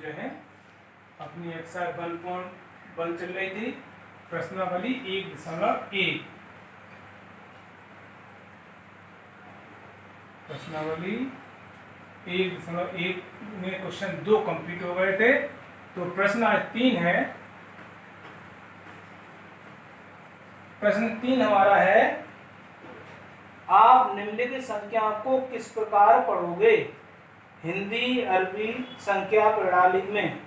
जो है अपनी एक्सरसाइज 1.1 चल रही थी, प्रश्नावली 1.1। प्रश्नावली 1.1 में क्वेश्चन 2 कंप्लीट हो गए थे, तो प्रश्न आज 3 है। प्रश्न 3 हमारा है, आप निम्नलिखित संख्याओं को किस प्रकार पढ़ोगे हिंदी अरबी संख्या प्रणाली में।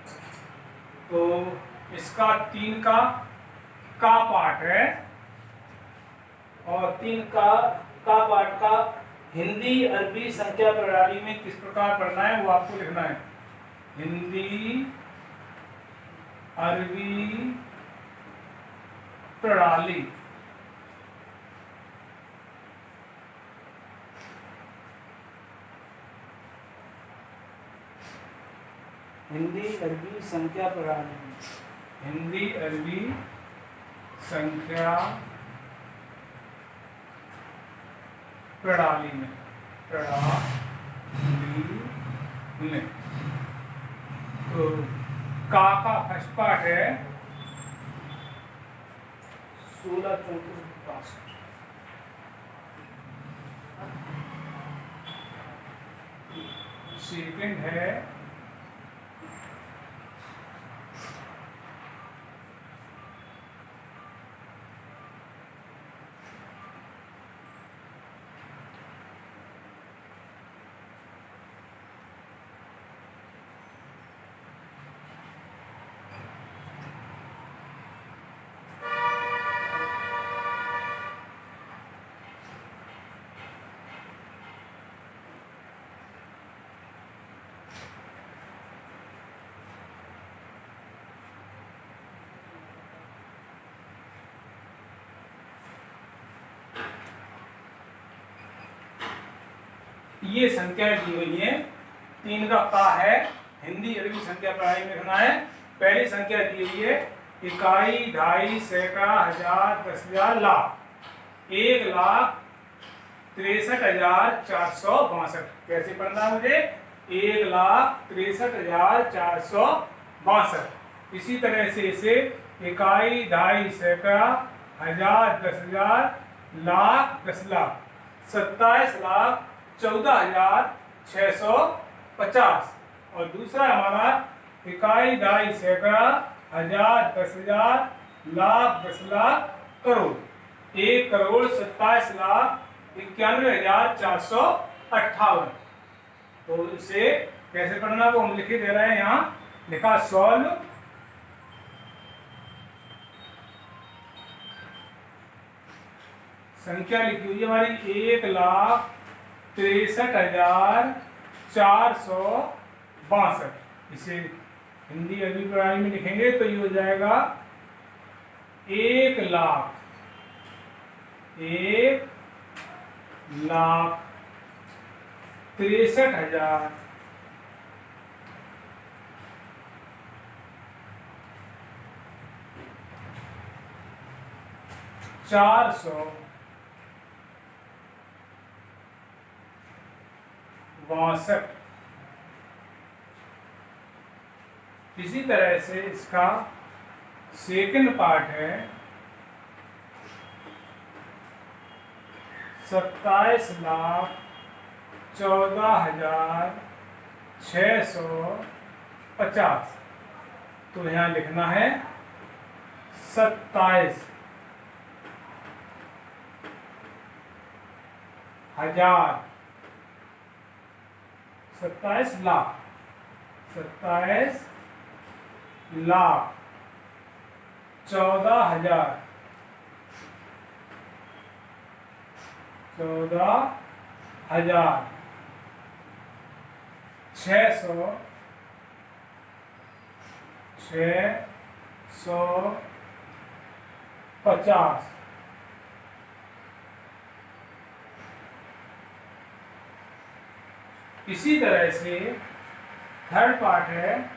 तो इसका 3 का पार्ट है और 3 का पार्ट का हिंदी अरबी संख्या प्रणाली में किस प्रकार पढ़ना है वो आपको लिखना है। हिंदी अरबी प्रणाली। हिंदी अरबी संख्या प्रणाली। हिंदी अरबी संख्या प्रणाली में। तो का फर्स्ट पार्ट है 16 34 65। सेकंड है ये संख्या दी हुई है। 3 का है हिंदी अरबी संख्या प्रणाली में लिखना है। पहली संख्या दी हुई है इकाई, ढाई, सैकड़ा, हजार, 10,000, लाख। 1,63,462। कैसे पढ़ना है मुझे? 1,63,462। इसी तरह से इसे इकाई, ढाई, सैकड़ा, हजार, 10,000, लाख, 10 लाख, 27,14,650। और दूसरा हमारा इकाई, ढाई, सैकड़ा, हजार, 10,000, लाख, 10 लाख, करोड़। 1,97,91,458। तो इसे कैसे पढ़ना वो हम लिखे दे रहे हैं। यहाँ लिखा सॉल्व। संख्या लिखी हुई है हमारी 1,63,462। इसे हिंदी अरबी प्रणाली में लिखेंगे तो ये हो जाएगा 1,63,462। इसी तरह से इसका सेकंड पार्ट है 27,14,650। तो यहाँ लिखना है 27,000, 27 लाख, 27 लाख, 14,000, 14,000, 650। इसी तरह से थर्ड पार्ट है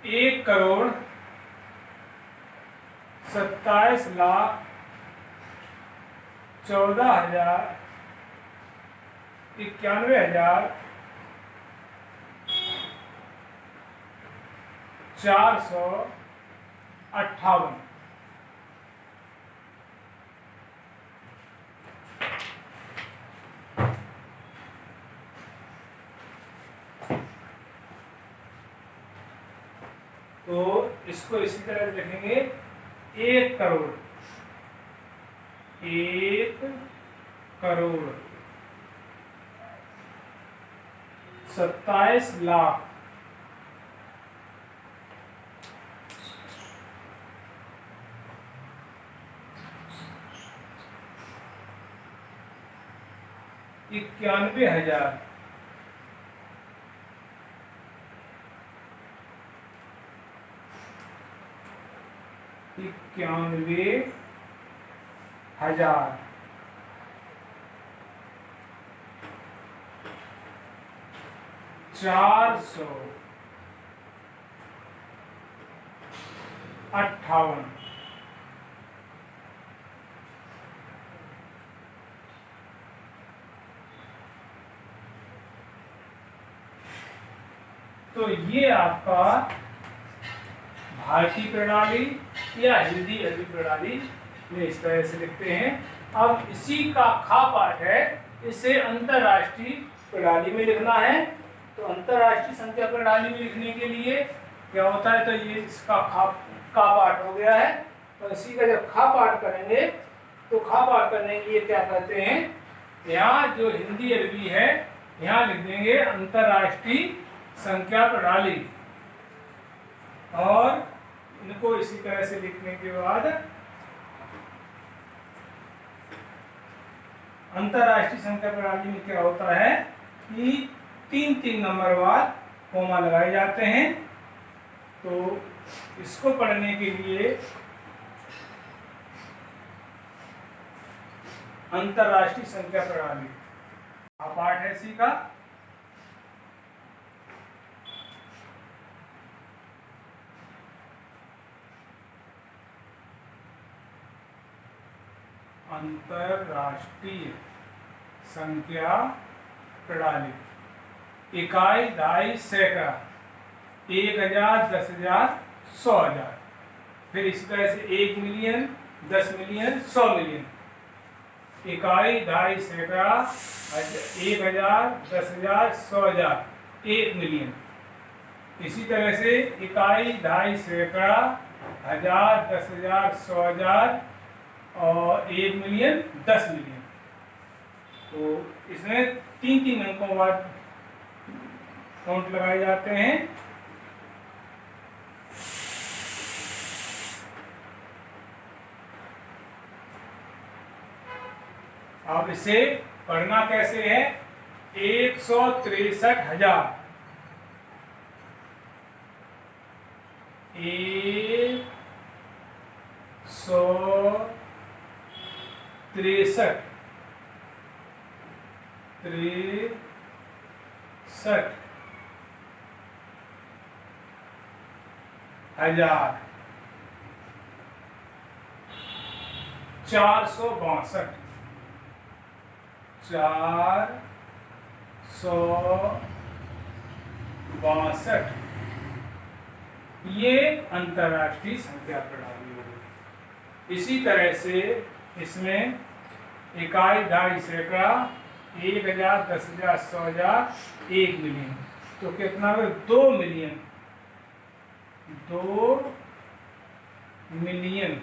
1,27,14,000 91,458। तो इसको इसी तरह लिखेंगे 1 करोड़, 1 करोड़ 27 लाख 91,000 91,000 458। तो ये आपका भारतीय प्रणाली या हिंदी अरबी प्रणाली में इस तरह से लिखते हैं। अब इसी का खा पाठ है, इसे अंतरराष्ट्रीय प्रणाली में लिखना है। तो अंतरराष्ट्रीय संख्या प्रणाली में लिखने के लिए क्या होता है, तो ये इसका का पाठ हो गया है। तो इसी का जब खा पाठ करेंगे तो खा पाठ करने के लिए क्या कहते हैं, यहाँ जो हिंदी अरबी है यहाँ लिख देंगे अंतरराष्ट्रीय संख्या प्रणाली, और इनको इसी तरह से लिखने के बाद अंतरराष्ट्रीय संख्या प्रणाली में क्या होता है कि 3-3 नंबर बाद कोमा लगाए जाते हैं। तो इसको पढ़ने के लिए अंतरराष्ट्रीय संख्या प्रणाली पाठ है इसी का। अंतरराष्ट्रीय संख्या प्रणाली, इकाई, दहाई, सैकड़ा, 1,000, 10,000, 100,000। फिर इसी तरह से 1 मिलियन, 10 मिलियन, 100 मिलियन। इकाई, दहाई, सैकड़ा, 1,000, 10,000, 100,000, 1 मिलियन। इसी तरह से इकाई, दहाई, सैकड़ा, 1,000, 10,000, 100,000 और 1 मिलियन, 10 मिलियन। तो इसमें 3-3 अंकों बाद काउंट लगाए जाते हैं। अब इसे पढ़ना कैसे है, 163,000 63,000 462 462 ये अंतरराष्ट्रीय संख्या प्रणाली होगी। इसी तरह से इसमें इकाई, दहाई, सैकड़ा, 1,000, 10,000, 100,000, 1 मिलियन। तो कितना है, 2 मिलियन, 2 मिलियन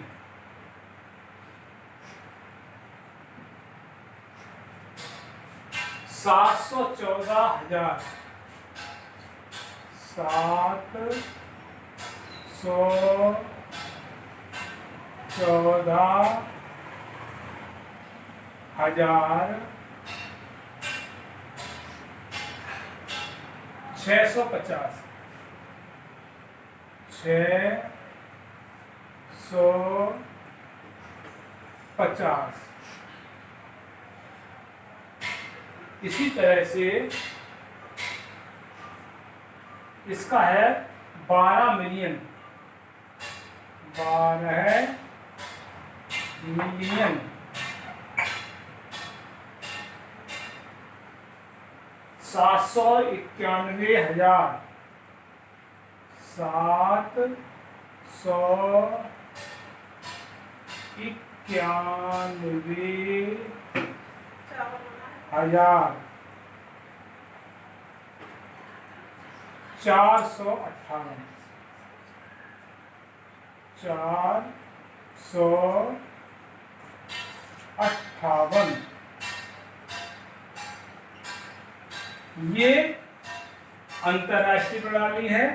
714,000 714,000 650 650। इसी तरह से इसका है 12 मिलियन, 12 मिलियन 791,000 791,458 458 ये अंतरराष्ट्रीय प्रणाली है।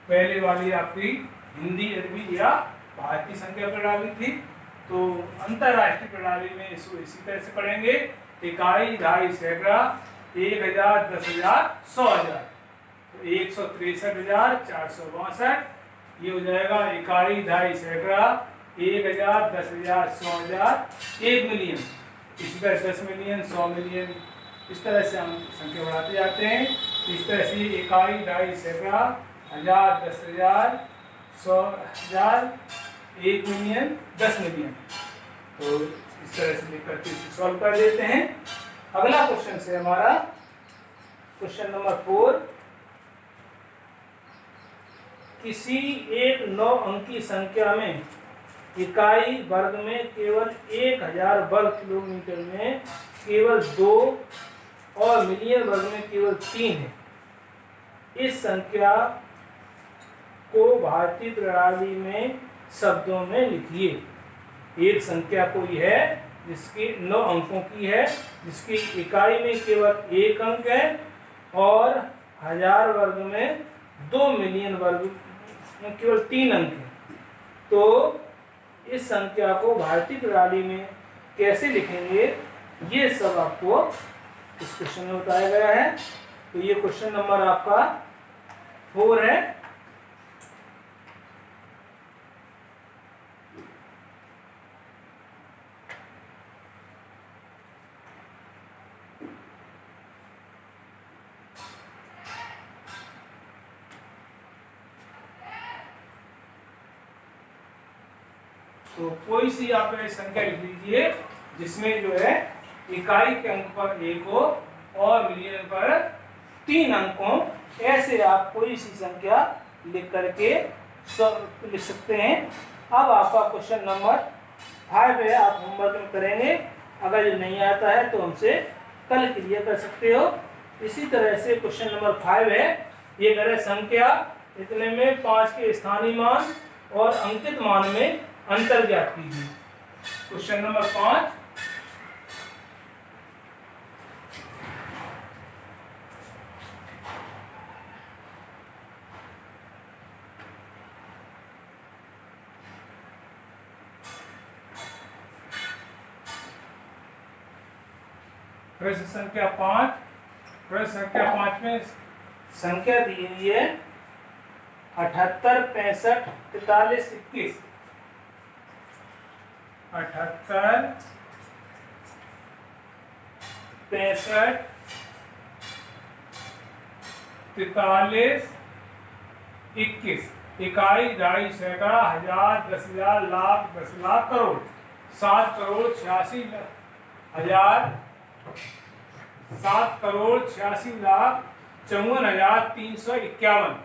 पहले वाली आपकी हिंदी अरबी या भारतीय संख्या प्रणाली थी। तो अंतरराष्ट्रीय प्रणाली में इसको इसी तरह से पढ़ेंगे, इकाई, दहाई, सैकड़ा, 1,000, 10,000, 100,000। तो 163,462 ये हो जाएगा इकाई, दहाई, सैकड़ा, 1,000, 10,000, 100,000, 1 मिलियन। इसी तरह 10 मिलियन, 100 मिलियन, इस तरह से हम संख्या बढ़ाते जाते हैं। इस तरह से इकाई, दहाई, सैकड़ा, 1,000, 10,000, 100,000, 1 मिलियन, 10 मिलियन। तो इस तरह से लिख करके इसे सॉल्व कर देते हैं। अगला क्वेश्चन से हमारा क्वेश्चन नंबर 4, किसी एक 9 अंकी संख्या में इकाई वर्ग में केवल 1,000 वर्ग किलोमीटर में केवल 2 और मिलियन वर्ग में केवल 3 है। इस संख्या को भारतीय प्रणाली में शब्दों में लिखिए। एक संख्या कोई है जिसकी 9 अंकों की है, जिसकी इकाई में केवल 1 अंक है और 1000 वर्ग में 2 मिलियन वर्ग में केवल 3 अंक है। तो इस संख्या को भारतीय प्रणाली में कैसे लिखेंगे, ये सब आपको इस क्वेश्चन में बताया गया है। तो ये क्वेश्चन नंबर आपका 4 है। तो कोई सी आप संख्या लिख लीजिए जिसमें जो है इकाई के अंक पर 1 हो और मिलियन पर 3 अंक हो। ऐसे आप कोई सी संख्या लिख करके लिख सकते हैं। अब आपका क्वेश्चन नंबर 5 है, आप होमवर्क में करेंगे। अगर ये नहीं आता है तो हमसे कल क्लियर कर सकते हो। इसी तरह से क्वेश्चन नंबर 5 है, ये करें संख्या इतने में 5 के स्थानीय मान और अंकित मान में अंतर ज्ञात कीजिए। क्वेश्चन नंबर 5, प्रश्न संख्या 5, प्रश्न संख्या 5 में संख्या दी हुई है 78, 65, 43, 21। 78, 65, 43, 21। इकाई, दहाई, सैकड़ा, 1000, 10,000, लाख, 10 लाख, करोड़। 7,86,54,351।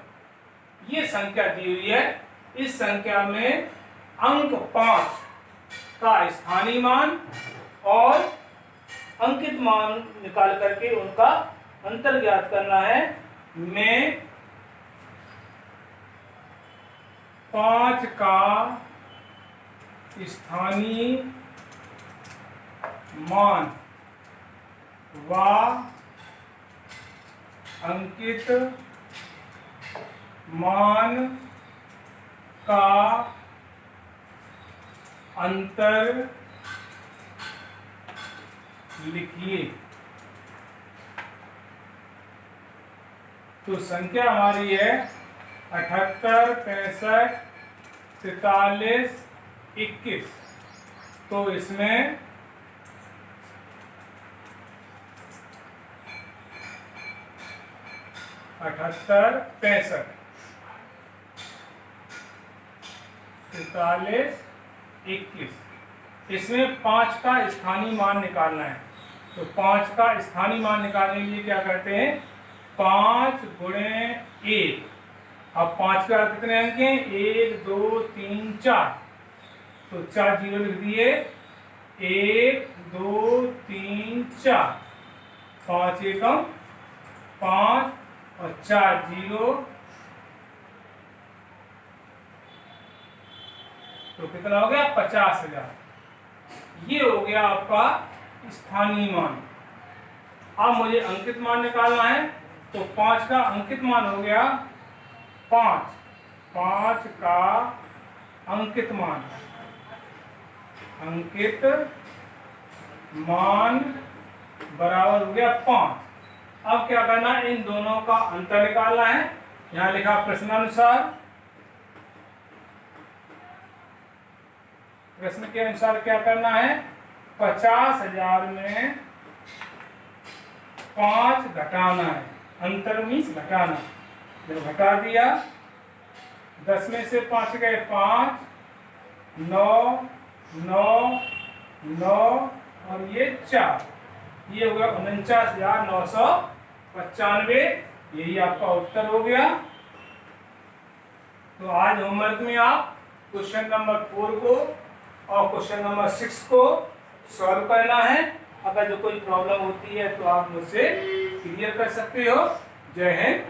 ये संख्या दी हुई है। इस संख्या में अंक 5 का स्थानीय मान और अंकित मान निकाल करके उनका अंतर ज्ञात करना है। मैं 5 का स्थानीय मान व अंकित मान का अंतर लिखिए। तो संख्या हमारी है 78, 65, 43, 21। तो इसमें 78, 65, 43, 21, इसमें 5 का स्थानीय मान निकालना है। तो 5 का स्थानीय मान निकालने के लिए क्या करते हैं, 5 गुणे 1। अब 5 के बाद कितने अंक हैं, 1 2 3 4, तो 4 जीरो लिख दिए, 1 2 3 4, 5 एकम 5 और 4 जीरो, तो कितना हो गया, 50,000। ये हो गया आपका स्थानीय मान। अब मुझे अंकित मान निकालना है, तो 5 का अंकित मान हो गया 5, 5 का अंकित मान, अंकित मान बराबर हो गया 5। अब क्या करना है, इन दोनों का अंतर निकालना है। यहां लिखा प्रश्नानुसार, प्रश्न के अनुसार क्या करना है, 50,000 में 5 घटाना है, अंतर मीन्स घटाना। जब घटा दिया, 10 में से 5 गए 5, 9 9 9 और ये 4, ये हो गया 49,995। यही आपका उत्तर हो गया। तो आज होमवर्क में आप क्वेश्चन नंबर 4 को और क्वेश्चन नंबर 6 को सॉल्व करना है। अगर जो कोई प्रॉब्लम होती है तो आप मुझसे क्लियर कर सकते हो। जय हिंद।